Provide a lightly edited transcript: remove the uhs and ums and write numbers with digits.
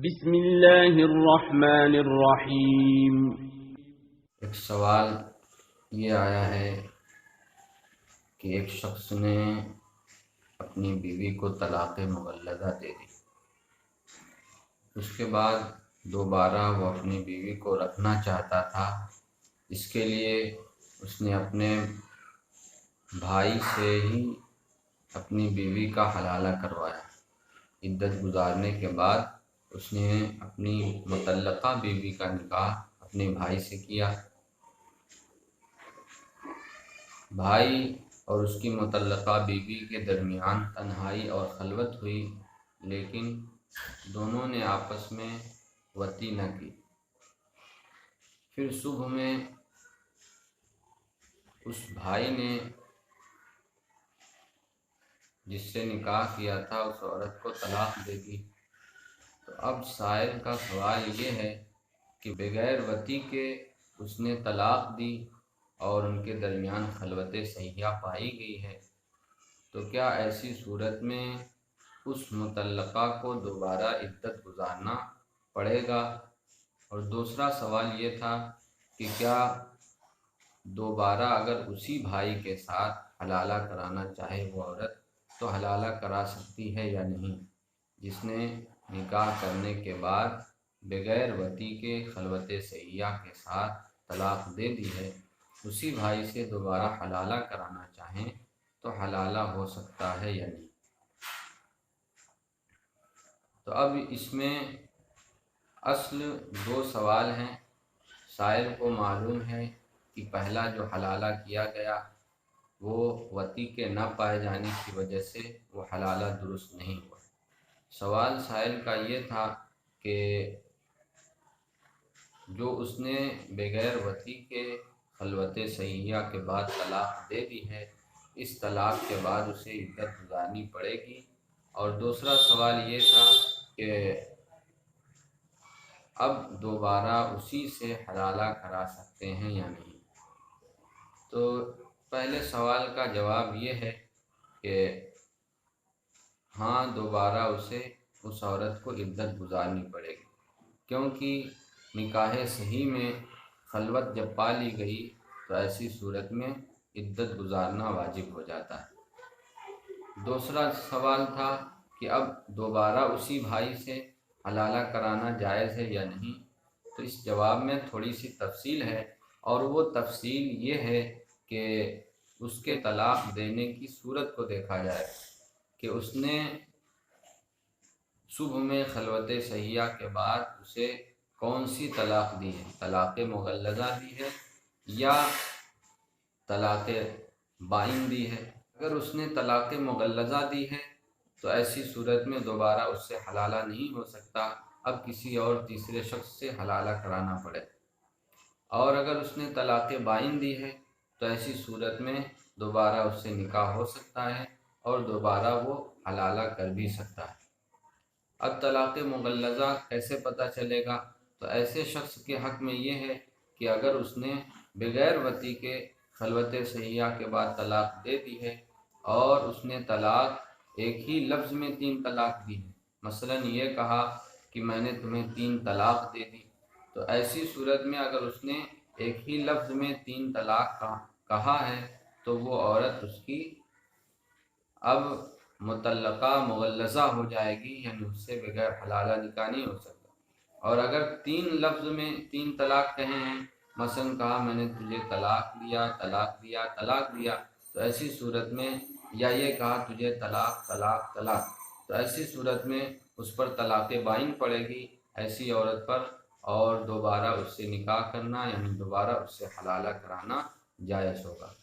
بسم اللہ الرحمن الرحیم۔ ایک سوال یہ آیا ہے کہ ایک شخص نے اپنی بیوی کو طلاق مغلظہ دے دی، اس کے بعد دوبارہ وہ اپنی بیوی کو رکھنا چاہتا تھا۔ اس کے لیے اس نے اپنے بھائی سے ہی اپنی بیوی کا حلالہ کروایا۔ عدت گزارنے کے بعد اس نے اپنی مطلقہ بیوی کا نکاح اپنے بھائی سے کیا۔ بھائی اور اس کی مطلقہ بیوی کے درمیان تنہائی اور خلوت ہوئی، لیکن دونوں نے آپس میں وطی نہ کی۔ پھر صبح میں اس بھائی نے جس سے نکاح کیا تھا اس عورت کو طلاق دے دی۔ تو اب سائل کا سوال یہ ہے کہ بغیر وطی کے اس نے طلاق دی اور ان کے درمیان خلوت صحیحہ پائی گئی ہے، تو کیا ایسی صورت میں اس مطلقہ کو دوبارہ عدت گزارنا پڑے گا؟ اور دوسرا سوال یہ تھا کہ کیا دوبارہ اگر اسی بھائی کے ساتھ حلالہ کرانا چاہے وہ عورت تو حلالہ کرا سکتی ہے یا نہیں، جس نے نکاح کرنے کے بعد بغیر وطی کے خلوت صحیحہ کے ساتھ طلاق دے دی ہے، اسی بھائی سے دوبارہ حلالہ کرانا چاہیں تو حلالہ ہو سکتا ہے یا نہیں؟ تو اب اس میں اصل دو سوال ہیں۔ سائل کو معلوم ہے کہ پہلا جو حلالہ کیا گیا وہ وطی کے نہ پائے جانے کی وجہ سے وہ حلالہ درست نہیں ہوا۔ سوال سائل کا یہ تھا کہ جو اس نے بغیر وطی کے خلوت صحیحہ کے بعد طلاق دے دی ہے، اس طلاق کے بعد اسے عدت گزارنی پڑے گی۔ اور دوسرا سوال یہ تھا کہ اب دوبارہ اسی سے حلالہ کرا سکتے ہیں یا نہیں۔ تو پہلے سوال کا جواب یہ ہے کہ ہاں، دوبارہ اسے اس عورت کو عدت گزارنی پڑے گی، کیونکہ نکاح صحیح میں خلوت جب پا لی گئی تو ایسی صورت میں عدت گزارنا واجب ہو جاتا ہے۔ دوسرا سوال تھا کہ اب دوبارہ اسی بھائی سے حلالہ کرانا جائز ہے یا نہیں، تو اس جواب میں تھوڑی سی تفصیل ہے، اور وہ تفصیل یہ ہے کہ اس کے طلاق دینے کی صورت کو دیکھا جائے کہ اس نے صبح میں خلوت صحیحہ کے بعد اسے کون سی طلاق دی ہے، طلاق مغلظہ دی ہے یا طلاق بائن دی ہے۔ اگر اس نے طلاق مغلظہ دی ہے تو ایسی صورت میں دوبارہ اس سے حلالہ نہیں ہو سکتا، اب کسی اور تیسرے شخص سے حلالہ کرانا پڑے۔ اور اگر اس نے طلاق بائن دی ہے تو ایسی صورت میں دوبارہ اس سے نکاح ہو سکتا ہے اور دوبارہ وہ حلالہ کر بھی سکتا ہے۔ اب طلاق مغلظہ کیسے پتہ چلے گا؟ تو ایسے شخص کے حق میں یہ ہے کہ اگر اس نے بغیر وطی کے خلوت صحیحہ کے بعد طلاق دے دی ہے اور اس نے طلاق ایک ہی لفظ میں 3 طلاق دی ہے، مثلا یہ کہا کہ میں نے تمہیں 3 طلاق دے دی، تو ایسی صورت میں اگر اس نے ایک ہی لفظ میں 3 طلاق کہا ہے تو وہ عورت اس کی اب مطلقہ مغلظہ ہو جائے گی، یعنی اس سے بغیر حلالہ نکاح نہیں ہو سکتا۔ اور اگر 3 لفظ میں 3 طلاق کہے ہیں، مثلا کہا میں نے تجھے طلاق دیا، طلاق دیا، طلاق دیا، تو ایسی صورت میں یا یہ کہا تجھے طلاق طلاق طلاق، تو ایسی صورت میں اس پر طلاق بائن پڑے گی ایسی عورت پر، اور دوبارہ اس سے نکاح کرنا یعنی دوبارہ اس سے حلالہ کرانا جائز ہوگا۔